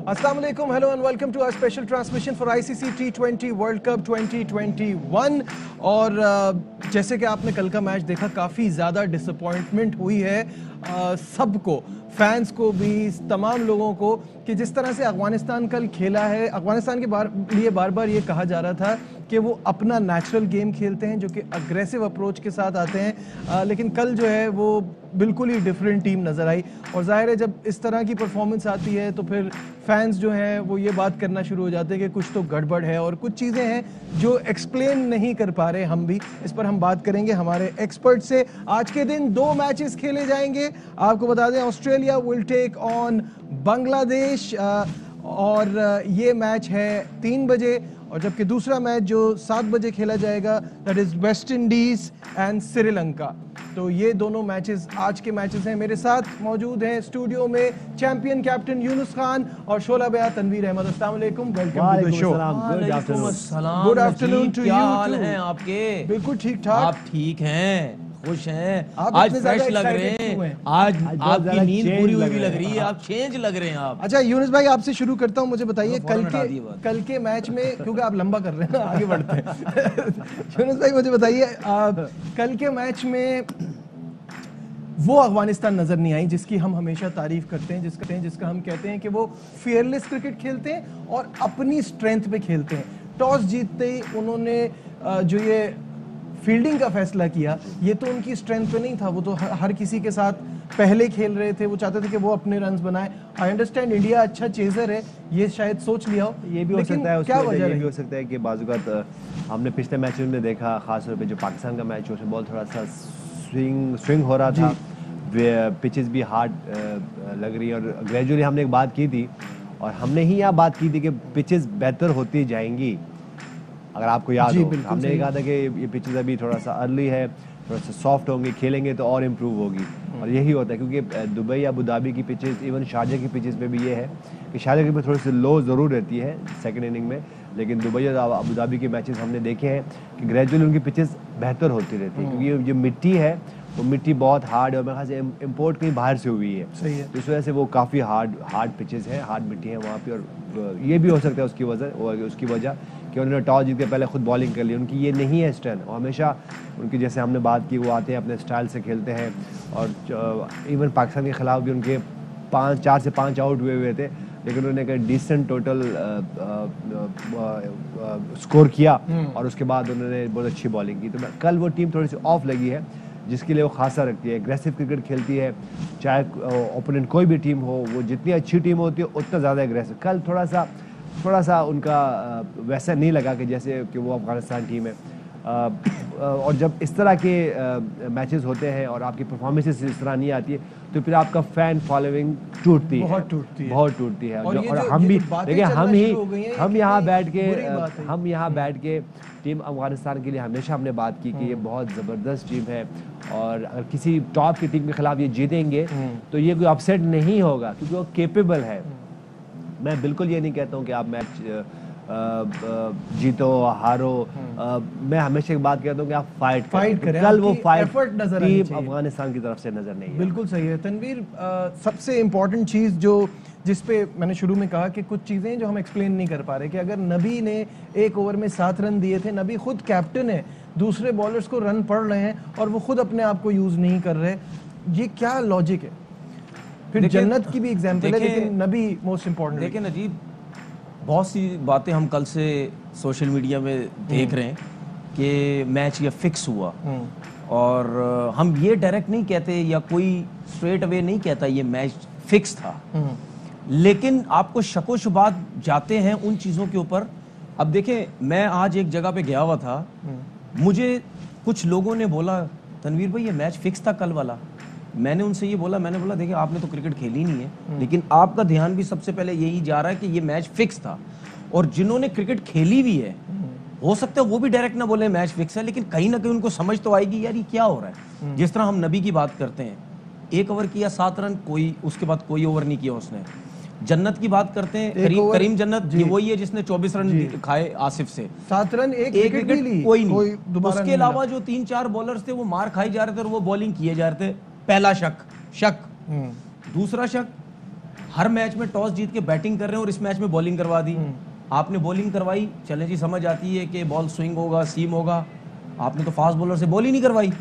अस्सलाम वालेकुम, hello and welcome to our special transmission for ICC T20 world cup 2021। और जैसे कि आपने कल का मैच देखा, काफ़ी ज़्यादा डिसअपॉइंटमेंट हुई है सबको, फैंस को भी, तमाम लोगों को, कि जिस तरह से अफगानिस्तान कल खेला है। अफगानिस्तान के लिए बार बार ये कहा जा रहा था कि वो अपना नेचुरल गेम खेलते हैं, जो कि अग्रेसिव अप्रोच के साथ आते हैं, लेकिन कल जो है वो बिल्कुल ही डिफरेंट टीम नज़र आई। और जाहिर है जब इस तरह की परफॉर्मेंस आती है तो फिर फैंस जो हैं वो ये बात करना शुरू हो जाते हैं कि कुछ तो गड़बड़ है और कुछ चीज़ें हैं जो एक्सप्लेन नहीं कर पा रहे हम भी। इस पर हम बात करेंगे हमारे एक्सपर्ट से। आज के दिन 2 मैचेस खेले जाएंगे। आपको बता दें, Australia will take on Bangladesh, और ये मैच है 3 बजे, और जबकि दूसरा मैच जो 7 बजे खेला जाएगा, that is West Indies and Sri Lanka. तो ये दोनों मैचेस आज के मैचेस हैं। मेरे साथ मौजूद हैं स्टूडियो में चैंपियन कैप्टन यूनुस खान और शोला बया तनवीर अहमद। अस्सलाम वालेकुम, welcome to the show. Good afternoon to you. क्या हाल हैं आपके? बिल्कुल ठीक ठाक। आप ठीक हैं? खुश हैं? आप आज इतने फ्रेश ज़्यादा लग रहे excited हैं। आज आपकी नींद पूरी हुई भी लग रही है, आप चेंज लग रहे हैं आप। अच्छा यूनुस भाई, आपसे शुरू करता हूं। मुझे बताइए कल के मैच में, क्योंकि आप लंबा कर रहे हैं ना, आगे बढ़ते हैं। यूनुस भाई मुझे बताइए, कल के मैच में वो अफगानिस्तान नजर नहीं आई जिसकी हम हमेशा तारीफ करते हैं, जिसका हम कहते हैं कि वो फियरलेस क्रिकेट खेलते हैं और अपनी स्ट्रेंथ पे खेलते हैं। टॉस जीतते ही उन्होंने जो ये फील्डिंग का फैसला किया, ये तो उनकी स्ट्रेंथ पे नहीं था। वो तो हर किसी के साथ पहले खेल रहे थे, वो चाहते थे कि वो अपने रन्स बनाए। आई अंडरस्टैंड इंडिया अच्छा चेजर है, ये शायद सोच लिया हो, ये भी हो सकता है। क्या वजह ये भी हो सकता है कि बाज़ हमने पिछले मैच में देखा, खासतौर पे जो पाकिस्तान का मैच, उसमें बॉल थोड़ा सा स्विंग हो रहा था, पिचेस भी हार्ड लग रही है। और ग्रेजुअली हमने एक बात की थी, और हमने ही यहाँ बात की थी कि पिचेस बेहतर होती जाएंगी। अगर आपको याद हो, हमने कहा था कि ये पिचेस अभी थोड़ा सा अर्ली है, थोड़ा सा सॉफ्ट होंगे, खेलेंगे तो और इम्प्रूव होगी। और यही होता है, क्योंकि दुबई, अबू धाबी की पिचेस, इवन शारजा की पिचेस पे भी ये है कि शारजा की पिच थोड़ी सी लो ज़रूर रहती है सेकंड इनिंग में, लेकिन दुबई और अबू धाबी के मैचेस हमने देखे हैं कि ग्रेजुअली उनकी पिचेस बेहतर होती रहती है, क्योंकि जो मिट्टी है वो मिट्टी बहुत हार्ड है, और मेरे ख्याल से इम्पोर्ट कहीं बाहर से हुई है। सही है। इस वजह से वो काफ़ी हार्ड पिचेस हैं, हार्ड मिट्टी है वहाँ पे। और ये भी हो सकता है उसकी वजह कि उन्होंने टॉस जीत के पहले खुद बॉलिंग कर ली। उनकी ये नहीं है स्ट्रेंथ, और हमेशा उनकी, जैसे हमने बात की, वो आते हैं अपने स्टाइल से खेलते हैं। और इवन पाकिस्तान के खिलाफ भी उनके 4 से 5 आउट हुए थे, लेकिन उन्होंने एक डिसेंट टोटल स्कोर किया, और उसके बाद उन्होंने बहुत अच्छी बॉलिंग की। तो कल वो टीम थोड़ी सी ऑफ लगी है, जिसके लिए वो खासा रखती है, एग्रेसिव क्रिकेट खेलती है। चाहे ओपोनेंट कोई भी टीम हो, वो जितनी अच्छी टीम होती है उतना ज़्यादा एग्रेसिव। कल थोड़ा सा उनका वैसा नहीं लगा कि जैसे कि वो अफगानिस्तान टीम है। और जब इस तरह के मैचेस होते हैं और आपकी परफॉर्मेंसेस इस तरह नहीं आती है, तो फिर आपका फैन फॉलोइंग टूटती है, बहुत टूटती है। और हम भी देखिए, हम यहाँ बैठ के टीम अफगानिस्तान के लिए हमेशा हमने बात की कि ये बहुत ज़बरदस्त टीम है, और अगर किसी टॉप की टीम के खिलाफ ये जीतेंगे तो ये कोई अपसेट नहीं होगा, क्योंकि वो केपेबल है। मैं बिल्कुल ये नहीं कहता हूँ कि आप मैच जीतो हारो, मैं हमेशा एक बात कहता हूँ कि आप फाइट करें। कल वो फाइट टीम अफगानिस्तान की तरफ से नजर नहीं है। बिल्कुल सही है तनवीर। सबसे इम्पोर्टेंट चीज़ जिस पे मैंने शुरू में कहा कि कुछ चीज़ें जो हम एक्सप्लेन नहीं कर पा रहे, कि अगर नबी ने 1 ओवर में 7 रन दिए थे, नबी खुद कैप्टन है, दूसरे बॉलर्स को रन पड़ रहे हैं और वो खुद अपने आप को यूज़ नहीं कर रहे, ये क्या लॉजिक है? फिर जन्नत की भी एग्जाम्पल है, लेकिन नबी मोस्ट इम्पोर्टेंट। लेकिन अजीब बहुत सी बातें हम कल से सोशल मीडिया में देख रहे हैं कि मैच ये फिक्स हुआ, और हम ये डायरेक्ट नहीं कहते या कोई स्ट्रेट अवे नहीं कहता ये मैच फिक्स था, लेकिन आपको शको शुबात जाते हैं उन चीज़ों के ऊपर। अब देखें, मैं आज एक जगह पे गया हुआ था, मुझे कुछ लोगों ने बोला, तनवीर भाई ये मैच फिक्स था कल वाला। मैंने उनसे ये बोला, देखिए आपने तो क्रिकेट खेली नहीं है, लेकिन आपका ध्यान भी सबसे पहले यही जा रहा है कि ये मैच फिक्स था। और जिन्होंने क्रिकेट खेली भी है, हो सकता है वो भी डायरेक्ट ना बोले मैच फिक्स है, लेकिन कहीं ना कहीं उनको समझ तो आएगी यार ये क्या हो रहा है। जिस तरह हम नबी की बात करते हैं, 1 ओवर किया 7 रन, उसके बाद कोई ओवर नहीं किया उसने। जन्नत की बात करते हैं, करीम जन्नत, ये वही है जिसने 24 रन खाए आसिफ से, 7 रन, एक विकेट कोई नहीं। उसके अलावा जो 3-4 बॉलर्स थे वो मार खाई जा रहे थे और वो बॉलिंग किए जा रहे थे। पहला शक। दूसरा शक, हर मैच में टॉस जीत के बैटिंग कर रहे हैं और इस मैच में बॉलिंग करवा दी। आपने बॉलिंग करवाई, चले जी समझ आती है कि बॉल स्विंग होगा, सीम होगा, आपने तो फास्ट बॉलर से बॉल ही नहीं करवाई।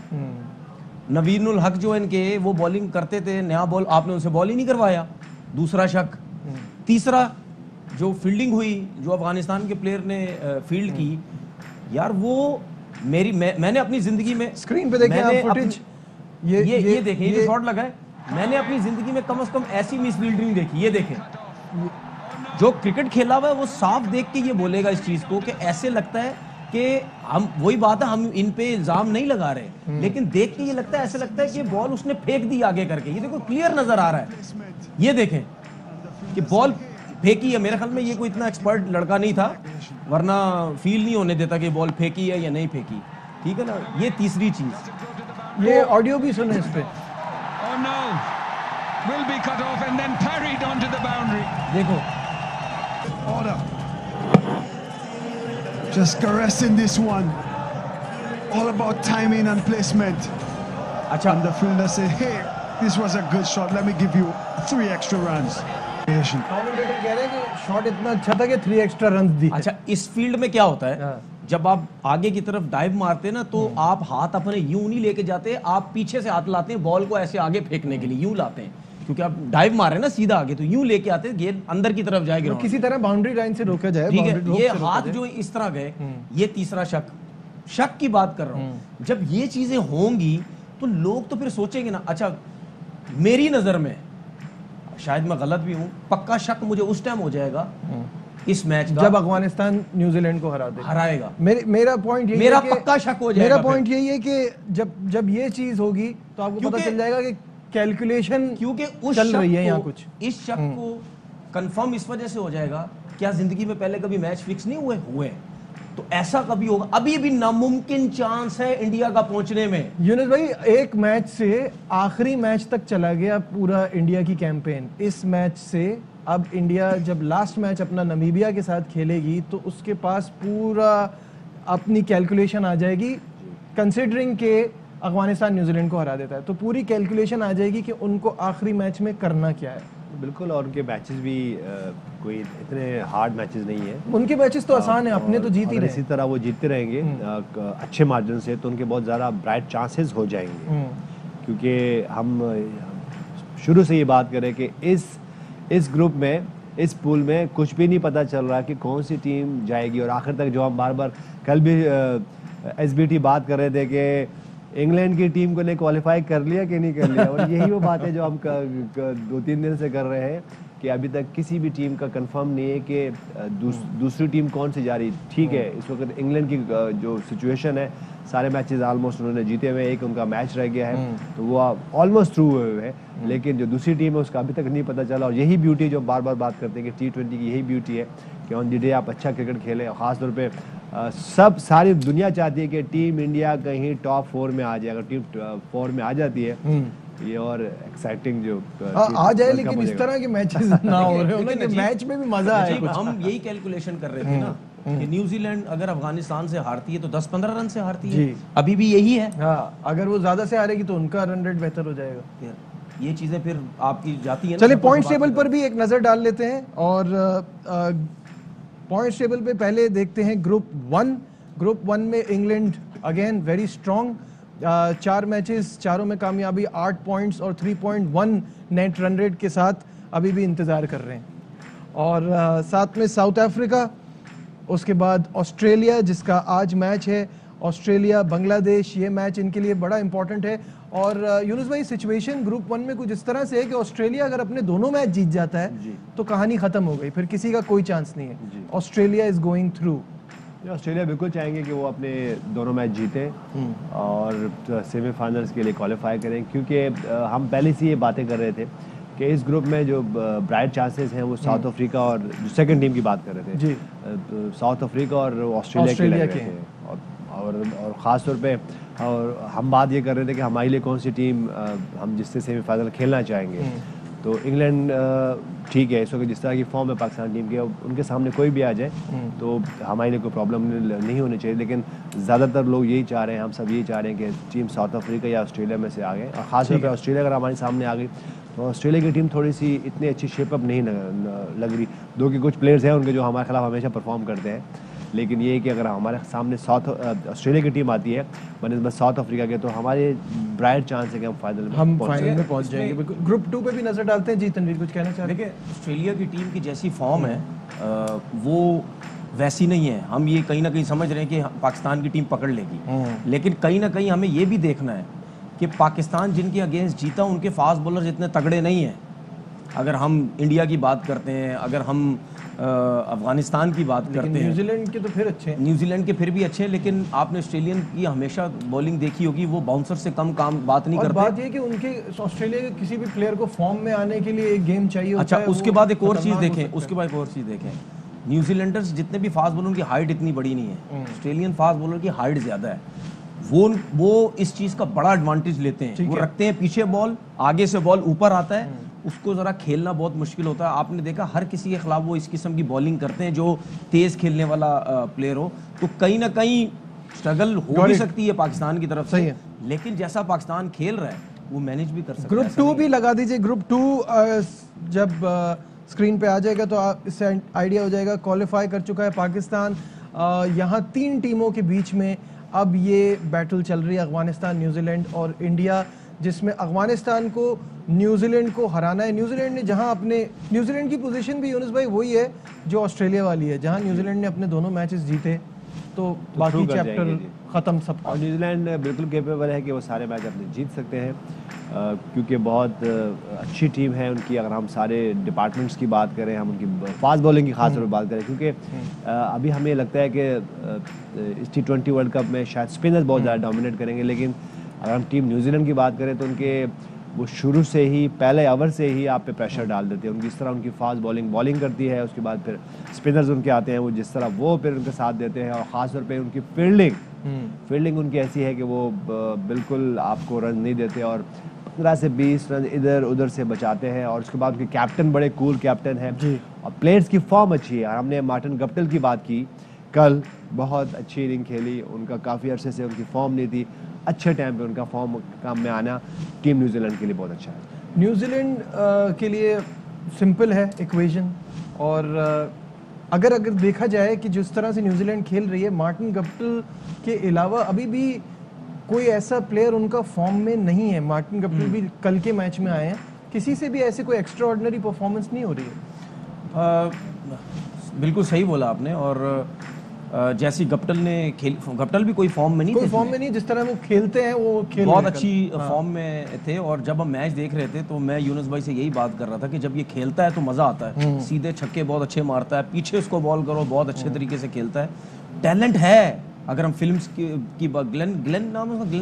नवीनुल हक जो इनके वो बॉलिंग करते थे, नया बॉल, आपने उनसे बॉल ही नहीं करवाया, दूसरा शक। तीसरा, जो फील्डिंग हुई, जो अफगानिस्तान के प्लेयर ने फील्ड की, यार वो मैंने अपनी जिंदगी में, स्क्रीन पे देखें आप फुटेज, ये देखें, ये शॉट लगा है, मैंने अपनी जिंदगी में कम से कम ऐसी मिस फील्डिंग देखी। ये देखें, जो क्रिकेट खेला हुआ है वो साफ देख के ये बोलेगा इस चीज को कि ऐसे लगता है कि हम, वही बात है, हम इन पे इल्जाम नहीं लगा रहे, लेकिन देख के ये लगता है, ऐसे लगता है कि बॉल उसने फेंक दी आगे करके। ये देखो क्लियर नजर आ रहा है, ये देखें कि बॉल फेंकी है। मेरे ख्याल में ये कोई इतना एक्सपर्ट लड़का नहीं था, वरना फील नहीं होने देता कि बॉल फेंकी है या नहीं फेंकी, ठीक है ना। ये तीसरी चीज, ये ऑडियो भी सुने इस पे। Oh no, will be cut off and then parried onto the boundary. देखो, Order. Just caressing this one. All about timing and placement. अच्छा, And the fielder say, hey, this was a good shot. Let me give you 3 extra runs. Commentator कह रहे हैं कि shot इतना अच्छा था कि 3 एक्स्ट्रा रन दी। अच्छा, इस फील्ड में क्या होता है, जब आप आगे की तरफ डाइव मारते हैं ना, तो आप हाथ अपने यूं नहीं लेके जाते, आप पीछे से हाथ लाते हैं बॉल को ऐसे आगे फेंकने के लिए, यूं लाते हैं, क्योंकि आप डाइव मार रहे हैं ना सीधा आगे, तो यूं लेके आते हैं, गेंद अंदर की तरफ जाएगी, किसी तरह बाउंड्री लाइन से रोका जाए, ठीक है। ये हाथ जो इस तरह गए, ये तीसरा शक की बात कर रहा हूं। जब ये चीजें होंगी तो लोग तो फिर सोचेंगे ना। अच्छा, मेरी नजर में, शायद मैं गलत भी हूं, पक्का शक मुझे उस टाइम हो जाएगा इस मैच का, जब अफगानिस्तान न्यूजीलैंड को हराएगा। मेरा पॉइंट यही मेरा है, पक्का शक हो जाएगा। मेरा पॉइंट यही है कि जब ये चीज होगी तो आपको पता चल जाएगा कि कैलकुलेशन क्योंकि उस चल रही है यहाँ कुछ। इस शक को कंफर्म इस वजह से हो जाएगा, क्या जिंदगी में पहले कभी मैच फिक्स नहीं हुए, तो ऐसा कभी होगा। अभी भी नामुमकिन चांस है इंडिया का पहुंचने में। यूनुस भाई, एक मैच से आखिरी मैच तक चला गया पूरा इंडिया की कैंपेन। इस मैच से अब इंडिया जब लास्ट मैच अपना नमीबिया के साथ खेलेगी तो उसके पास पूरा अपनी कैलकुलेशन आ जाएगी, कंसिडरिंग के अफगानिस्तान न्यूजीलैंड को हरा देता है, तो पूरी कैलकुलेशन आ जाएगी कि उनको आखिरी मैच में करना क्या है। बिल्कुल, और उनके मैचेस भी कोई इतने हार्ड मैचेस नहीं है, उनके मैचेस तो आसान है, अपने तो जीत ही रहे। इसी तरह वो जीतते रहेंगे अच्छे मार्जिन से, तो उनके बहुत ज़्यादा ब्राइट चांसेस हो जाएंगे। क्योंकि हम शुरू से ये बात करें कि इस ग्रुप में, इस पूल में कुछ भी नहीं पता चल रहा कि कौन सी टीम जाएगी, और आखिर तक जो हम बार बार कल भी SBT बात कर रहे थे कि इंग्लैंड की टीम को ने क्वालिफाई कर लिया कि नहीं कर लिया, और यही वो बात है जो हम 2-3 दिन से कर रहे हैं कि अभी तक किसी भी टीम का कंफर्म नहीं है कि दूसरी टीम कौन सी जा रही। ठीक है, इस वक्त इंग्लैंड की जो सिचुएशन है, सारे मैचेस ऑलमोस्ट उन्होंने जीते हुए, एक उनका मैच रह गया है, तो वो ऑलमोस्ट थ्रू हुए हैं, लेकिन जो दूसरी टीम है उसका अभी तक नहीं पता चला। और यही ब्यूटी जो बार बार बात करते हैं कि T20 की यही ब्यूटी है कि ऑन द डे आप अच्छा क्रिकेट खेलें, और ख़ासतौर पे सारी दुनिया चाहती है कि टीम इंडिया कहीं टॉप 4 में आ जाए। अगर टीम 4 में आ जाती है, ये और एक्साइटिंग जो आ जाए, लेकिन इस तरह के मैचेस ना हो रहे हो ना कि मैच में भी मजा आए। हम यही कैलकुलेशन कर रहे थे ना कि न्यूजीलैंड अगर अफगानिस्तान से हारती है तो 10-15 रन से हारती है, अभी भी यही है। हाँ, अगर वो ज्यादा से हारेगी तो उनका रन रेट बेहतर हो जाएगा। ये चीजें फिर आपकी जाती है। चलिए पॉइंट टेबल पर भी एक नजर डाल लेते हैं, और पॉइंट टेबल पे पहले देखते हैं ग्रुप 1 में England again very strong, 4 matches, चारों में कामयाबी, 8 पॉइंट्स और 3.1 नेट रन रेट के साथ अभी भी इंतजार कर रहे हैं। और साथ में साउथ अफ्रीका, उसके बाद ऑस्ट्रेलिया जिसका आज मैच है, ऑस्ट्रेलिया बांग्लादेश, ये मैच इनके लिए बड़ा इंपॉर्टेंट है। और यूनुस भाई, सिचुएशन ग्रुप 1 में कुछ इस तरह से है कि ऑस्ट्रेलिया अगर अपने दोनों मैच जीत जाता है तो कहानी खत्म हो गई, फिर किसी का कोई चांस नहीं है। Australia is going through. Australia बिल्कुल चाहेंगे कि वो अपने दोनों मैच जीते और सेमीफाइनल्स के लिए क्वालिफाई करें, क्योंकि हम पहले से ये बातें कर रहे थे कि इस ग्रुप में जो ब्राइट चांसेस हैं वो साउथ अफ्रीका और जो सेकंड टीम की बात कर रहे थे जी, साउथ अफ्रीका और ऑस्ट्रेलिया के हैं। और ख़ास तौर पे और हम बात ये कर रहे थे कि हमारे लिए कौन सी टीम हम जिससे सेमीफाइनल खेलना चाहेंगे। तो इंग्लैंड ठीक है, इस वक्त जिस तरह की फॉर्म है पाकिस्तान टीम के, उनके सामने कोई भी आ जाए तो हमारे लिए कोई प्रॉब्लम नहीं होनी चाहिए। लेकिन ज़्यादातर लोग यही चाह रहे हैं, हम सब यही चाह रहे हैं कि टीम साउथ अफ्रीका या ऑस्ट्रेलिया में से आ गए, और ख़ासतौर पर ऑस्ट्रेलिया अगर हमारे सामने आ गई तो ऑस्ट्रेलिया की टीम थोड़ी सी इतनी अच्छी शेपअप नहीं लग रही। दो कि कुछ प्लेयर्स हैं उनके जो हमारे खिलाफ हमेशा परफॉर्म करते हैं, लेकिन ये है कि अगर हमारे सामने ऑस्ट्रेलिया की टीम आती है बनस्बत साउथ अफ्रीका के, तो हमारे ब्राइट चांस है कि हम फाइनल में पहुंच जाएंगे। बिल्कुल। ग्रुप 2 पे भी नजर डालते हैं जी। तनवीर कुछ कहना चाह रहे हैं? देखिए, ऑस्ट्रेलिया की टीम की जैसी फॉर्म है वो वैसी नहीं है। हम ये कहीं ना कहीं समझ रहे हैं कि पाकिस्तान की टीम पकड़ लेगी, लेकिन कहीं ना कहीं हमें ये भी देखना है कि पाकिस्तान जिनके अगेंस्ट जीता उनके फास्ट बॉलर इतने तगड़े नहीं हैं। अगर हम इंडिया की बात करते हैं, अगर हम अफगानिस्तान की बात करते हैं, न्यूजीलैंड के तो फिर अच्छे हैं, न्यूजीलैंड के फिर भी अच्छे हैं, लेकिन आपने ऑस्ट्रेलियन की हमेशा बॉलिंग देखी होगी, वो बाउंसर से कम काम बात नहीं और करते। बात ये कि उनके ऑस्ट्रेलिया के किसी भी प्लेयर को फॉर्म में आने के लिए एक गेम चाहिए होता अच्छा, है। उसके बाद एक और चीज़ देखें, न्यूजीलैंडर्स जितने भी फास्ट बॉलर की हाइट इतनी बड़ी नहीं है, ऑस्ट्रेलियन फास्ट बॉलर की हाइट ज़्यादा है। वो इस चीज़ का बड़ा एडवांटेज लेते हैं। वो रखते हैं पीछे बॉल, आगे से बॉल ऊपर आता है, उसको ज़रा खेलना बहुत मुश्किल होता है। आपने देखा हर किसी के खिलाफ वो इस किस्म की बॉलिंग करते हैं जो तेज़ खेलने वाला प्लेयर हो, तो कहीं ना कहीं स्ट्रगल हो भी सकती है पाकिस्तान की तरफ से, लेकिन जैसा पाकिस्तान खेल रहा है वो मैनेज भी कर सकता है। ग्रुप 2 भी लगा दीजिए। ग्रुप 2 जब स्क्रीन पे आ जाएगा तो इससे आइडिया हो जाएगा। क्वालिफाई कर चुका है पाकिस्तान। यहाँ 3 टीमों के बीच में अब ये बैटल चल रही है, अफगानिस्तान, न्यूजीलैंड और इंडिया, जिसमें अफगानिस्तान को न्यूजीलैंड को हराना है। न्यूजीलैंड ने जहां न्यूजीलैंड की पोजीशन भी यूनुस भाई वही है जो ऑस्ट्रेलिया वाली है, जहां न्यूजीलैंड ने अपने दोनों मैचेस जीते तो बाकी चैप्टर ख़त्म सब। और न्यूजीलैंड बिल्कुल कैपेबल है कि वो सारे मैच अपने जीत सकते हैं, क्योंकि बहुत अच्छी टीम है उनकी। अगर हम सारे डिपार्टमेंट्स की बात करें, हम उनकी फास्ट बॉलिंग की खास तौर पर बात करें, क्योंकि अभी हमें लगता है कि इस T20 वर्ल्ड कप में शायद स्पिनर्स बहुत ज़्यादा डोमिनेट करेंगे, लेकिन अगर हम टीम न्यूजीलैंड की बात करें तो उनके वो शुरू से ही पहले ओवर से ही आप पे प्रेशर डाल देते हैं। उनकी जिस तरह उनकी फास्ट बॉलिंग करती है, उसके बाद फिर स्पिनर्स उनके आते हैं, वो जिस तरह वो फिर उनके साथ देते हैं, और ख़ास तौर पे उनकी फील्डिंग उनकी ऐसी है कि वो बिल्कुल आपको रन नहीं देते और 15 से 20 रन इधर उधर से बचाते हैं। और उसके बाद उनके कैप्टन बड़े कूल कैप्टन हैं, और प्लेयर्स की फॉर्म अच्छी है। हमने मार्टिन गप्टिल की बात की, कल बहुत अच्छी इनिंग खेली, उनका काफ़ी अरसे से उनकी फॉर्म नहीं थी, अच्छे टाइम पे उनका फॉर्म काम में आना टीम न्यूजीलैंड के लिए बहुत अच्छा है। न्यूजीलैंड के लिए सिंपल है इक्वेशन, और अगर देखा जाए कि जिस तरह से न्यूजीलैंड खेल रही है, मार्टिन गप्टिल के अलावा अभी भी कोई ऐसा प्लेयर उनका फॉर्म में नहीं है। मार्टिन गप्टिल भी कल के मैच में आए हैं, किसी से भी ऐसे कोई एक्स्ट्रा ऑर्डिनरी परफॉर्मेंस नहीं हो रही है। बिल्कुल सही बोला आपने। और जैसी गप्टिल भी कोई फॉर्म में नहीं, जिस तरह वो खेलते हैं वो बहुत अच्छी फॉर्म में थे। और जब हम मैच देख रहे थे तो मैं यूनुस भाई से यही बात कर रहा था कि जब ये खेलता है तो मज़ा आता है, सीधे छक्के बहुत अच्छे मारता है, पीछे उसको बॉल करो बहुत अच्छे तरीके से खेलता है, टैलेंट है। अगर हम फिल्म्स की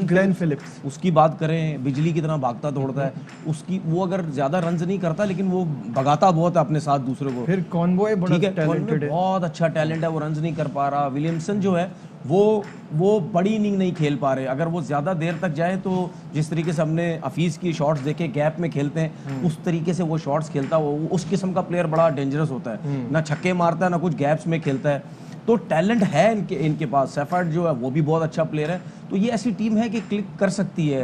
ग्लेन फिलिप्स उसकी बात करें, बिजली की तरह भागता दौड़ता है, उसकी वो अगर ज्यादा रन्स नहीं करता लेकिन वो भगाता बहुत है अपने साथ दूसरे को। फिर कॉनवॉय बड़ा टैलेंटेड है, बहुत अच्छा टैलेंट है, वो रन्स नहीं कर पा रहा। विलियमसन जो है वो बड़ी इनिंग नहीं खेल पा रहे। अगर वो ज्यादा देर तक जाए तो जिस तरीके से हमने हफीज की शॉट्स देखे, गैप में खेलते हैं, उस तरीके से वो शॉट्स खेलता है। उस किस्म का प्लेयर बड़ा डेंजरस होता है, ना छक्के मारता है ना कुछ गैप्स में खेलता है, तो टैलेंट है इनके पास। सेफर्ड जो है वो भी बहुत अच्छा प्लेयर है। तो ये ऐसी टीम है कि क्लिक कर सकती है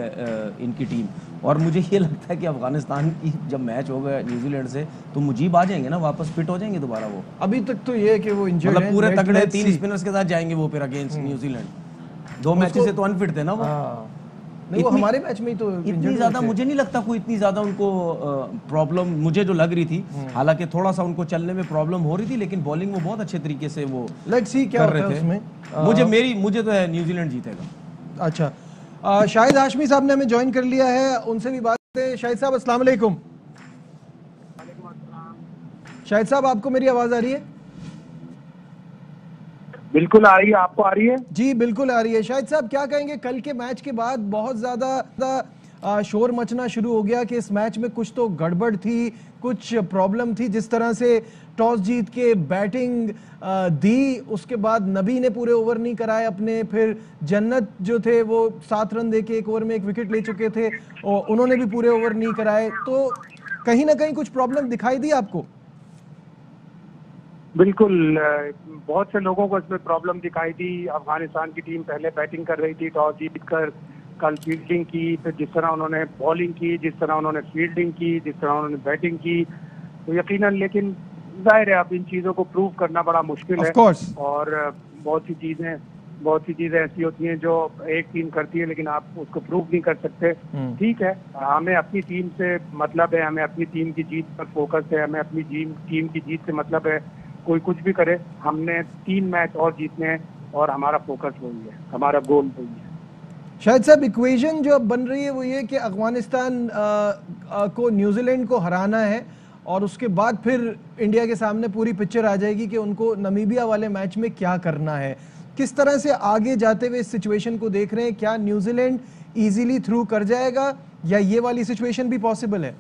इनकी टीम। और मुझे ये लगता है कि अफगानिस्तान की जब मैच होगा न्यूजीलैंड से तो मुजीब आ जाएंगे ना, वापस फिट हो जाएंगे दोबारा। वो अभी तक तो ये है कि वो इंजर्ड मतलब पूरे तगड़े 3 स्पिनर्स के साथ जाएंगे वो फिर अगेंस्ट न्यूजीलैंड। 2 मैचेस से तो अनफिट थे ना वो। नहीं, वो हमारे मैच में ही तो इतनी ज्यादा मुझे नहीं लगता कोई इतनी ज्यादा उनको प्रॉब्लम मुझे जो लग रही थी। हालांकि थोड़ा सा उनको चलने में प्रॉब्लम हो रही थी, लेकिन बॉलिंग वो बहुत अच्छे तरीके से वो लेट्स सी क्या होता है उसमें। मुझे तो है न्यूजीलैंड जीतेगा। अच्छा, शाहिद हाशमी साहब ने हमें ज्वाइन कर लिया है, उनसे भी बात करते हैं। शाहिद साहब अस्सलाम वालेकुम। शाहिद साहब, आपको मेरी आवाज आ रही है? बिल्कुल आ रही है, आपको आ रही है? जी बिल्कुल आ रही है। शाहिद साहब, क्या कहेंगे, कल के मैच के बाद बहुत ज्यादा शोर मचना शुरू हो गया कि इस मैच में कुछ तो गड़बड़ थी, कुछ प्रॉब्लम थी। जिस तरह से टॉस जीत के बैटिंग दी, उसके बाद नबी ने पूरे ओवर नहीं कराए अपने, फिर जन्नत जो थे वो 7 रन देके 1 ओवर में 1 विकेट ले चुके थे और उन्होंने भी पूरे ओवर नहीं कराए। तो कहीं ना कहीं कुछ प्रॉब्लम दिखाई दी आपको? बिल्कुल, बहुत से लोगों को इसमें प्रॉब्लम दिखाई दी। अफगानिस्तान की टीम पहले बैटिंग कर रही थी, टॉस जीतकर कल फील्डिंग की, फिर जिस तरह उन्होंने बॉलिंग की, जिस तरह उन्होंने फील्डिंग की, जिस तरह उन्होंने बैटिंग की, तो यकीनन, लेकिन जाहिर है अब इन चीज़ों को प्रूव करना बड़ा मुश्किल है। और बहुत सी चीज़ें ऐसी होती हैं जो एक टीम करती है लेकिन आप उसको प्रूव नहीं कर सकते। ठीक है, हमें अपनी टीम से मतलब है, हमें अपनी टीम की जीत पर फोकस है, हमें अपनी टीम की जीत से मतलब है। कोई कुछ भी करे, हमने 3 मैच और जीतने हैं और हमारा फोकस वही है, हमारा गोल वही है। शायद साहब इक्वेशन जो अब बन रही है वो ये कि अफगानिस्तान को न्यूजीलैंड को हराना है और उसके बाद फिर इंडिया के सामने पूरी पिक्चर आ जाएगी कि उनको नमीबिया वाले मैच में क्या करना है। किस तरह से आगे जाते हुए इस सिचुएशन को देख रहे हैं? क्या न्यूजीलैंड इजीली थ्रू कर जाएगा या ये वाली सिचुएशन भी पॉसिबल है?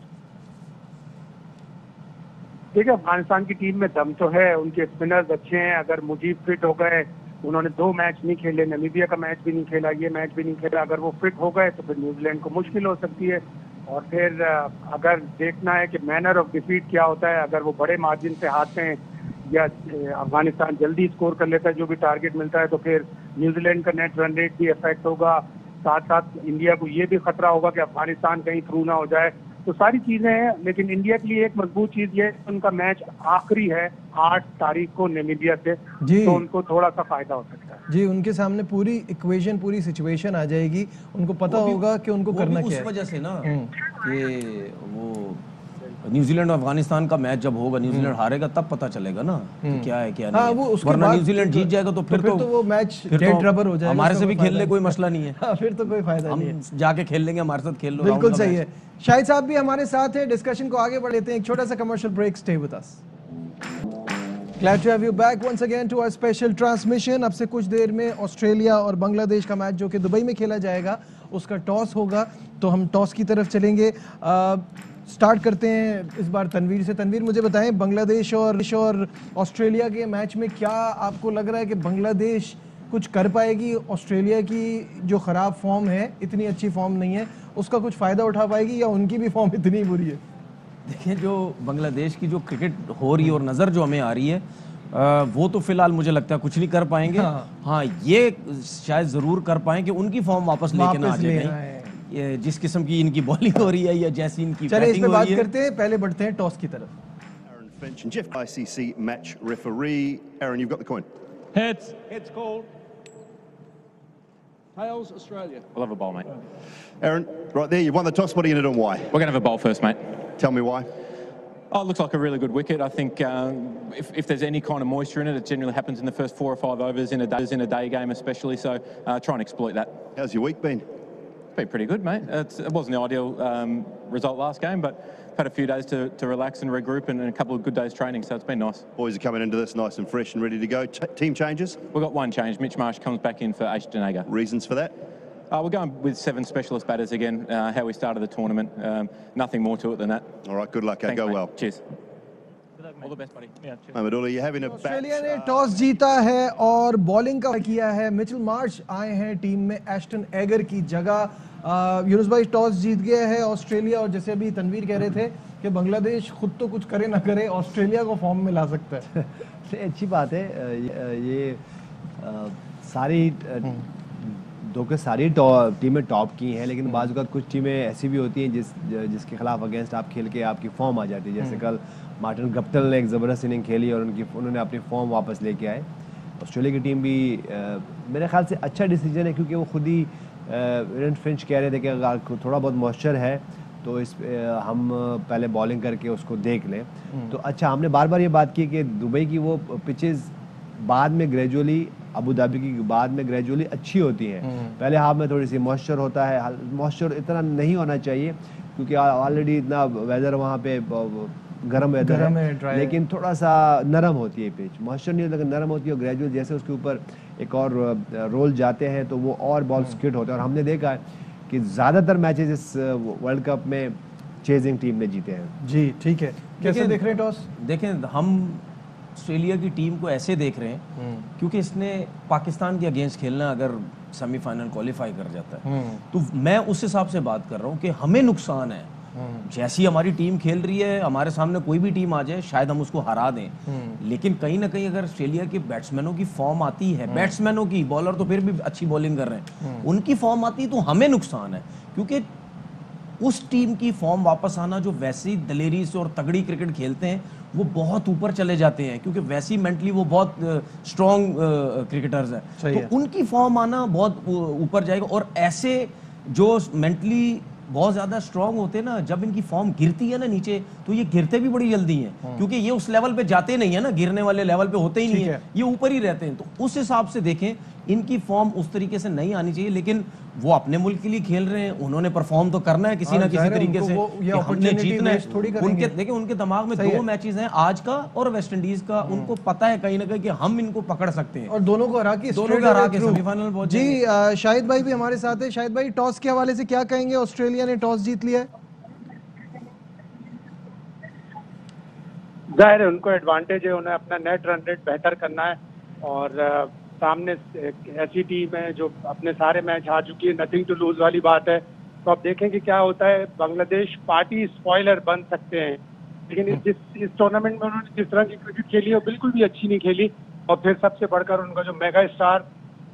देखिए, अफगानिस्तान की टीम में दम तो है, उनके स्पिनर्स अच्छे हैं। अगर मुजीब फिट हो गए, उन्होंने 2 मैच नहीं खेले, नमीबिया का मैच भी नहीं खेला, ये मैच भी नहीं खेला, अगर वो फिट हो गए तो फिर न्यूजीलैंड को मुश्किल हो सकती है। और फिर अगर देखना है कि मैनर ऑफ डिफीट क्या होता है, अगर वो बड़े मार्जिन से हारते हैं या अफगानिस्तान जल्दी स्कोर कर लेता है जो भी टारगेट मिलता है, तो फिर न्यूजीलैंड का नेट रन रेट भी इफेक्ट होगा। साथ साथ इंडिया को ये भी खतरा होगा कि अफगानिस्तान कहीं थ्रू ना हो जाए। तो सारी चीजें हैं, लेकिन इंडिया के लिए एक मजबूत चीज ये है, उनका मैच आखिरी है 8 तारीख को नामीबिया से, तो उनको थोड़ा सा फायदा हो सकता है। जी, उनके सामने पूरी इक्वेशन, पूरी सिचुएशन आ जाएगी, उनको पता होगा कि उनको करना क्या है। उस वजह से ना कि वो न्यूजीलैंड और अफगानिस्तान का मैच जब होगा, न्यूजीलैंड हारेगा तब पता चलेगा ना कि क्या है क्या नहीं है। वो उसके वरना बाद न्यूजीलैंड जीत जाएगा तो फिर तो वो मैच डेड रबर हो जाएगा। हमारे से भी खेल ले, कोई मसला नहीं है। फिर तो कोई फायदा नहीं है, हम जाके खेल लेंगे, हमारे साथ खेल लो। बिल्कुल सही है। शाहिद साहब भी हमारे साथ है, डिस्कशन को आगे बढ़ लेते हैं। एक छोटा सा commercial break, stay with us. Glad to have you back once again to our special transmission। अब से कुछ देर में ऑस्ट्रेलिया और बांग्लादेश का मैच जो कि दुबई में खेला जाएगा, उसका टॉस होगा, तो हम टॉस की तरफ चलेंगे। स्टार्ट करते हैं इस बार तनवीर से। तनवीर, मुझे बताएं, बांग्लादेश और ऑस्ट्रेलिया के मैच में क्या आपको लग रहा है कि बांग्लादेश कुछ कर पाएगी? ऑस्ट्रेलिया की जो ख़राब फॉर्म है, इतनी अच्छी फॉर्म नहीं है, उसका कुछ फ़ायदा उठा पाएगी या उनकी भी फॉर्म इतनी बुरी है? देखिए, जो बांग्लादेश की जो क्रिकेट हो रही है और नज़र जो हमें आ रही है, वो तो फिलहाल मुझे लगता है कुछ नहीं कर पाएंगे। हाँ, ये शायद ज़रूर कर पाएं कि उनकी फॉर्म वापस लेके ना आ जाए। ये जिस किस्म की इनकी बॉलिंग हो रही है या जैसी इनकी बैटिंग हो रही है। बात करते हैं, पहले बढ़ते हैं टॉस की तरफ। Aaron Finch and Jeff, ICC match referee. Aaron, you've got the coin. Heads. Heads called. Tails, Australia. We'll have a bowl, mate. Aaron, right there, you've won the toss. What are you going to do and why? We're going to have a bowl first, mate. Tell me why. Oh, it looks like a really good wicket. I think if there's any kind of moisture in it, it generally happens in the first 4 or 5 overs in a day game especially, so try and exploit that. How's your week been? It's been pretty good, mate. It wasn't the ideal result last game, but had a few days to relax and regroup and a couple of good days training, so it's been nice. Boys are coming into this nice and fresh and ready to go. Team changes? We've got one change. Mitch Marsh comes back in for Ashton Agar. Reasons for that? We're going with 7 specialist batters again, how we started the tournament. Nothing more to it than that. All right, good luck. Thanks, go mate. well. Cheers. All the best, buddy. Yeah, cheers. Mahmudullah, you're having a Australia ने toss जीता है और bowling का किया है। Mitchell Marsh आए हैं team में एस्टन एगर की जगह। यूनुस भाई, टॉस जीत गया है ऑस्ट्रेलिया और जैसे अभी तनवीर कह रहे थे कि बांग्लादेश खुद तो कुछ करे ना करे, ऑस्ट्रेलिया को फॉर्म में ला सकता है। अच्छी बात है। ये सारी सारी टीमें टॉप की हैं, लेकिन बाज़ वक़्त कुछ टीमें ऐसी भी होती हैं जिसके खिलाफ अगेंस्ट आप खेल के आपकी फॉर्म आ जाती है। जैसे कल मार्टिन गप्टिल ने एक ज़बरदस्त इनिंग खेली और उन्होंने अपनी फॉर्म वापस लेके आए। ऑस्ट्रेलिया की टीम भी मेरे ख्याल से अच्छा डिसीजन है, क्योंकि वो खुद ही एरन फिंच कह रहे थे कि अगर थोड़ा बहुत मॉइस्चर है तो हम पहले बॉलिंग करके उसको देख लें। तो अच्छा, हमने बार बार ये बात की कि दुबई की वो पिचेस बाद में ग्रेजुअली, अबू धाबी की बाद में ग्रेजुअली अच्छी होती हैं। पहले हाफ में थोड़ी सी मॉइस्चर होता है, मॉइस्चर इतना नहीं होना चाहिए क्योंकि ऑलरेडी इतना वेदर वहाँ पे गर्म वेदर है, लेकिन थोड़ा सा नरम होती है पिच। मॉइस्चर नहीं होता, लेकिन नरम होती है और ग्रेजुअल जैसे उसके ऊपर एक और रोल जाते हैं तो वो और बॉल स्किट होते हैं। और हमने देखा है कि ज़्यादातर मैचेस इस वर्ल्ड कप में चेजिंग टीम ने जीते हैं। जी, ठीक है। कैसे देख रहे हैं टॉस? देखें, हम ऑस्ट्रेलिया की टीम को ऐसे देख रहे हैं क्योंकि इसने पाकिस्तान के अगेंस्ट खेलना, अगर सेमीफाइनल क्वालिफाई कर जाता है तो मैं उस हिसाब से बात कर रहा हूँ कि हमें नुकसान है जैसी हमारी टीम खेल रही है, हमारे सामने कोई भी टीम आ जाए शायद हम उसको हरा दें, लेकिन कहीं ना कहीं अगर ऑस्ट्रेलिया के बैट्समैनों की फॉर्म आती है, बैट्समैनों की, बॉलर तो फिर भी अच्छी बॉलिंग कर रहे हैं, उनकी फॉर्म आती है तो हमें नुकसान है, क्योंकि उस टीम की फॉर्म वापस आना जो वैसी दलेरी से और तगड़ी क्रिकेट खेलते हैं वो बहुत ऊपर चले जाते हैं, क्योंकि वैसी मेंटली वो बहुत स्ट्रॉन्ग क्रिकेटर्स हैं, तो उनकी फॉर्म आना बहुत ऊपर जाएगा। और ऐसे जो मेंटली बहुत ज्यादा स्ट्रांग होते हैं ना, जब इनकी फॉर्म गिरती है ना नीचे, तो ये गिरते भी बड़ी जल्दी हैं, क्योंकि ये उस लेवल पे जाते नहीं है ना, गिरने वाले लेवल पे होते ही नहीं है, ये ऊपर ही रहते हैं। तो उस हिसाब से देखें, इनकी फॉर्म उस तरीके से नहीं आनी चाहिए, लेकिन वो अपने मुल्क के लिए खेल रहे हैं, उन्होंने परफॉर्म तो करना है किसी ना किसी तरीके से, हमने जीतना है। उनके देखिए, उनके दिमाग में 2 मैचेस हैं, आज का और वेस्ट इंडीज का, उनको पता है कहीं ना कहीं कि हम इनको पकड़ सकते हैं और दोनों को हरा के सेमीफाइनल पहुंच जाएंगे। जी शाहिद भाई भी हमारे साथ है। शाहिद भाई, टॉस के हवाले से क्या कहेंगे? ऑस्ट्रेलिया ने टॉस जीत लिया है, जाहिर है उनको एडवांटेज है, उन्हें अपना नेट रन रेट बेहतर करना है, और सामने ऐसी टीम है जो अपने सारे मैच हार चुकी है, नथिंग टू लूज वाली बात है। तो अब देखें कि क्या होता है। बांग्लादेश पार्टी स्पॉइलर बन सकते हैं, लेकिन इस टूर्नामेंट में उन्होंने जिस तरह की क्रिकेट खेली है वो बिल्कुल भी अच्छी नहीं खेली, और फिर सबसे बढ़कर उनका जो मेगा स्टार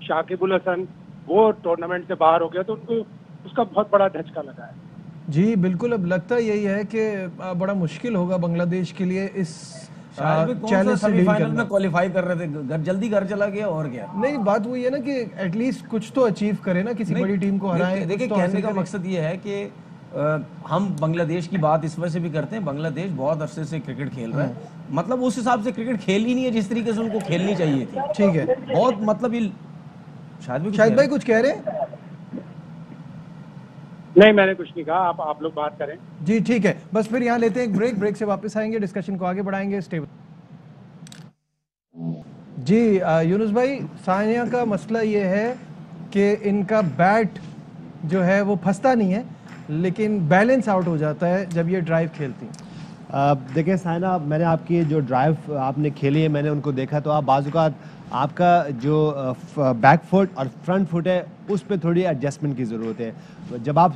शाकिबुल हसन वो टूर्नामेंट से बाहर हो गया, तो उनको उसका बहुत बड़ा धचका लगा है। जी बिल्कुल, अब लगता यही है कि बड़ा मुश्किल होगा बांग्लादेश के लिए इस चैलेंज सेमीफाइनल में क्वालिफाई कर रहे थे, जल्दी घर चला गया और क्या। नहीं, बात वही है ना कि एटलीस्ट कुछ तो अचीव करे ना, किसी बड़ी टीम को हराए। देखिए, कहने का मकसद ये है कि हम बांग्लादेश की बात इस वजह से भी करते हैं, बांग्लादेश बहुत अरसे से क्रिकेट खेल रहा है, मतलब उस हिसाब से क्रिकेट खेल ही नहीं है जिस तरीके से उनको खेलनी चाहिए थी। ठीक है, बहुत मतलब ये शायद भाई कुछ कह रहे हैं? नहीं, मैंने कुछ नहीं कहा, आप लोग बात करें। जी ठीक है, बस फिर यहाँ लेते हैं एक ब्रेक से वापस आएंगे, डिस्कशन को आगे बढ़ाएंगे। स्टेबल जी यूनुस भाई, सानिया का मसला ये है कि इनका बैट जो है वो फंसता नहीं है, लेकिन बैलेंस आउट हो जाता है जब ये ड्राइव खेलती हैं। देखिए साइना, मैंने आपकी जो ड्राइव आपने खेली है मैंने उनको देखा, तो आप बाजुकात आपका जो बैक फुट और फ्रंट फुट है उस पर थोड़ी एडजस्टमेंट की ज़रूरत है। जब आप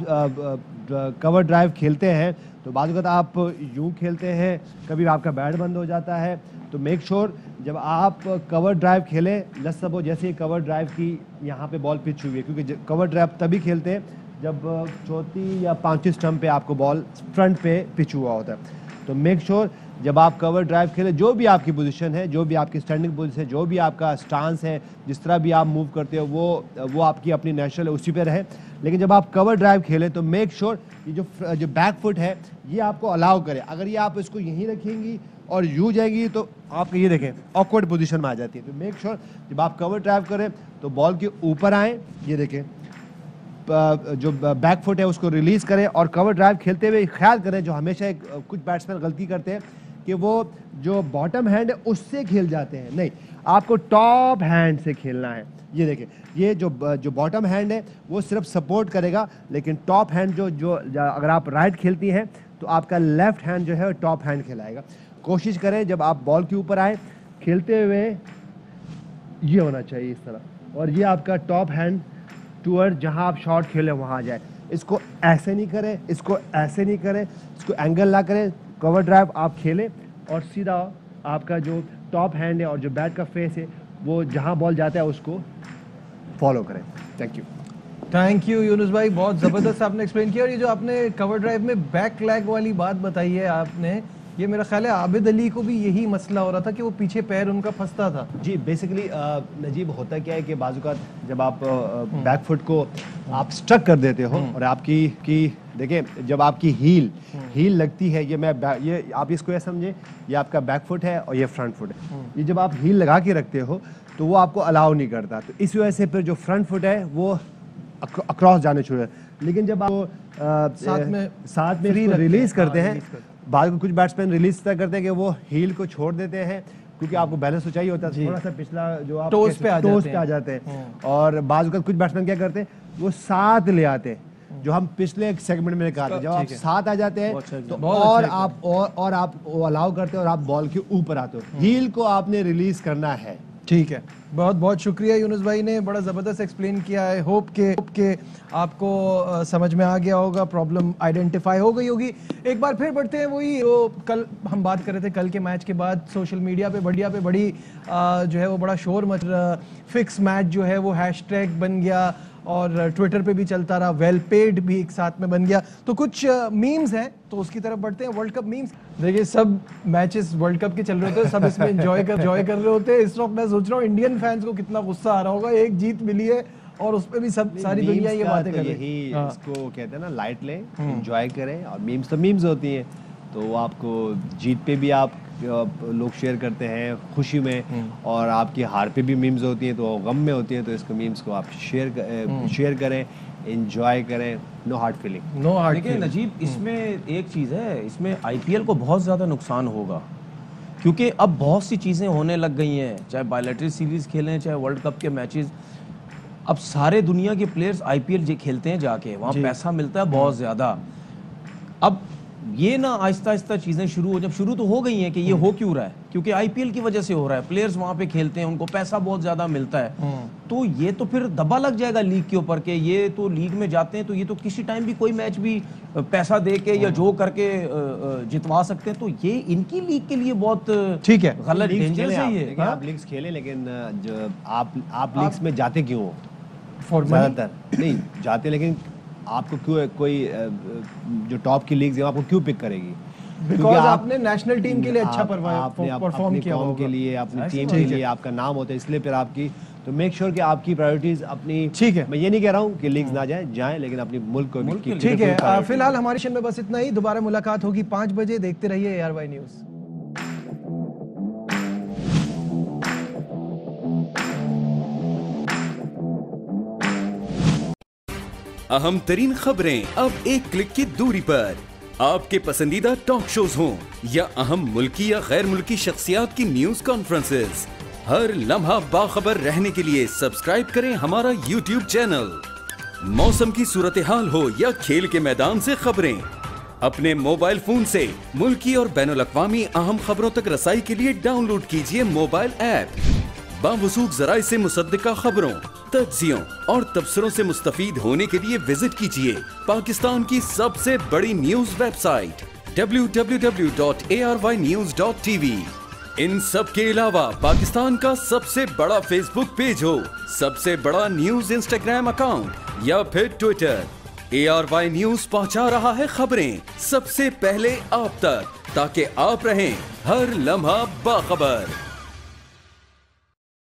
कवर ड्राइव खेलते हैं तो बाजुकात आप यूँ खेलते हैं, कभी आपका बैट बंद हो जाता है, तो मेक श्योर जब आप कवर ड्राइव खेलें, लेट्स सपोज जैसे कवर ड्राइव की यहाँ पे बॉल पिच हुई है, क्योंकि कवर ड्राइव तभी खेलते हैं जब चौथी या पांचवी स्टंप पे आपको बॉल फ्रंट पे पिच हुआ होता है। तो मेक श्योर जब आप कवर ड्राइव खेलें, जो भी आपकी पोजीशन है, जो भी आपकी स्टैंडिंग पोजीशन है, जो भी आपका स्टांस है, जिस तरह भी आप मूव करते हो वो आपकी अपनी नेचुरल है, उसी पे रहे। लेकिन जब आप कवर ड्राइव खेलें तो मेक श्योर ये जो बैक फुट है ये आपको अलाउ करे। अगर ये आप इसको यहीं रखेंगी और यूँ जाएगी तो आप ये देखें ऑकवर्ड पोजीशन में आ जाती है। तो मेक श्योर जब आप कवर ड्राइव करें तो बॉल के ऊपर आएँ, ये देखें जो बैक फुट है उसको रिलीज करें, और कवर ड्राइव खेलते हुए ख्याल करें, जो हमेशा कुछ बैट्समैन गलती करते हैं कि वो जो बॉटम हैंड है उससे खेल जाते हैं। नहीं, आपको टॉप हैंड से खेलना है। ये देखें, ये जो बॉटम हैंड है वो सिर्फ सपोर्ट करेगा, लेकिन टॉप हैंड जो अगर आप राइट खेलती हैं तो आपका लेफ्ट हैंड जो है टॉप हैंड खिलाएगा। कोशिश करें जब आप बॉल के ऊपर आए खेलते हुए ये होना चाहिए इस तरह, और ये आपका टॉप हैंड टूअर्ड जहां आप शॉट खेलें वहां आ जाए। इसको ऐसे नहीं करें, इसको ऐसे नहीं करें, इसको एंगल ना करें। कवर ड्राइव आप खेलें और सीधा आपका जो टॉप हैंड है और जो बैट का फेस है वो जहां बॉल जाता है उसको फॉलो करें। थैंक यू यूनुस भाई, बहुत ज़बरदस्त आपने एक्सप्लेन किया। और ये जो आपने कवर ड्राइव में बैक लेग वाली बात बताई है आपने, ये मेरा ख्याल है आबिद अली को भी यही मसला हो रहा था कि वो पीछे पैर उनका फंसता था। जी बेसिकली नजीब होता क्या है कि बाजुकात जब आप बैक फुट को आप स्ट्रक कर देते हो और आपकी देखिए जब आपकी हील लगती है, ये आप इसको ऐसा समझे, ये आपका बैक फुट है और ये फ्रंट फुट है। ये जब आप हील लगा के रखते हो तो वो आपको अलाउ नहीं करता, तो इस वजह से फिर जो फ्रंट फुट है वो अक्रॉस जाने शुरू है। लेकिन जब आप साथ में रिलीज करते हैं, बाद में कुछ बैट्समैन रिलीज तक करते हैं कि वो हील को छोड़ देते हैं, क्योंकि आपको बैलेंस तो चाहिए होता है, थोड़ा सा पिछला जो आप टोस पे आ जाते हैं। और बाद में कुछ बैट्समैन क्या करते हैं, वो साथ ले आते हैं, जो हम पिछले एक सेगमेंट में कहा था, जब आप साथ आ जाते हैं तो और आप अलाउ करते हैं और आप बॉल के ऊपर आते हो। हील को आपने रिलीज करना है। ठीक है, बहुत बहुत शुक्रिया यूनुस भाई ने, बड़ा ज़बरदस्त एक्सप्लेन किया है। होप के आपको समझ में आ गया होगा, प्रॉब्लम आइडेंटिफाई हो गई होगी। एक बार फिर बढ़ते हैं वही, वो कल हम बात कर रहे थे, कल के मैच के बाद सोशल मीडिया पे बड़ी जो है वो बड़ा शोर मच रहा, फिक्स मैच जो है वो हैशटैग बन गया और ट्विटर पे भी चलता रहा, वेल पेड भी एक साथ में बन गया। तो कुछ मीम्स हैं, तो उसकी तरफ बढ़ते हैं। वर्ल्ड कप मीम्स, देखिए सब मैचेस वर्ल्ड कप के चल रहे होते हैं, सब इसमें एंजॉय कर रहे होते हैं। इस वक्त मैं सोच रहा हूँ इंडियन फैंस को कितना गुस्सा आ रहा होगा, एक जीत मिली है और उस पे भी सब सारी दुनिया ये बातें कर रही है। इसको कहते हैं ना, लाइट लें, एंजॉय करें, और मीम्स तो मीम्स होती हैं, तो आपको जीत पे भी आप लोग शेयर करते हैं खुशी में, और आपकी हार पे भी मीम्स होती हैं, तो गम में होती हैं, तो इसको मीम्स को आप शेयर करें, एंजॉय करें, no hard feeling, no hard. लेकिन नजीब, इसमें एक चीज़ है, इसमें आईपीएल को बहुत ज़्यादा नुकसान होगा, क्योंकि अब बहुत सी चीज़ें होने लग गई हैं, चाहे बायलैटरल सीरीज़ खेलें, चाहे वर्ल्ड कप के मैचेस। अब सारे दुनिया के प्लेयर्स आईपीएल खेलते हैं जाके, वहाँ पैसा मिलता है बहुत ज़्यादा। अब ये ना आहिस्ता आहिस्ता चीज़ें शुरू तो हो गई हैं कि ये हो क्यों रहा है, क्योंकि आईपीएल की वजह से हो रहा है, प्लेयर्स वहाँ पे खेलते हैं, उनको पैसा बहुत ज़्यादा मिलता है, तो ये तो फिर दबा लग जाएगा लीग के ऊपर के ये तो लीग में जाते हैं, तो ये तो किसी टाइम भी कोई मैच भी पैसा दे के या जो करके जितवा सकते हैं, तो ये इनकी लीग के लिए बहुत ठीक है, गलत, डेंजरस है ये। आप लीग्स खेलें, लेकिन जो आप लीग्स में जाते क्यों हो? ज़्यादातर नहीं जाते, लेकिन आपको क्यों कोई जो टॉप की लीग्स है आपको क्यों पिक करेगी? बिकॉज़ आपने नेशनल टीम के लिए अच्छा परफॉर्म किया होगा, के लिए अपनी टीम के लिए आपका नाम होता है, इसलिए फिर आपकी, तो मेक श्योर कि आपकी प्रायोरिटीज अपनी, ठीक है, मैं ये नहीं कह रहा हूँ कि लीग्स ना जाएं, लेकिन अपनी मुल्क को भी। ठीक है, फिलहाल हमारे सेशन में बस इतना ही। दोबारा मुलाकात होगी 5 बजे, देखते रहिए ARY न्यूज़। अहम तरीन खबरें अब एक क्लिक की दूरी पर, आपके पसंदीदा टॉक शोज हों या अहम मुल्की या गैर मुल्की शख्सियात की न्यूज कॉन्फ्रेंसेस, हर लम्हा बाखबर रहने के लिए सब्सक्राइब करें हमारा YouTube चैनल। मौसम की सूरत हाल हो या खेल के मैदान से खबरें, अपने मोबाइल फोन से मुल्की और बैनुल-अक़वामी अहम खबरों तक रसाई के लिए डाउनलोड कीजिए मोबाइल ऐप। बावसूख ज़राए से मुसद्दिका खबरों, तज्ज़ियों और तबसरों से मुस्तफ़ीद होने के लिए विजिट कीजिए पाकिस्तान की सबसे बड़ी न्यूज वेबसाइट www.arYnews.tv। इन सब के अलावा पाकिस्तान का सबसे बड़ा फेसबुक पेज हो, सबसे बड़ा न्यूज इंस्टाग्राम अकाउंट या फिर ट्विटर, ARY न्यूज पहुंचा रहा है खबरें सबसे पहले आप तक, ताकि आप रहें हर लम्हा बाखबर।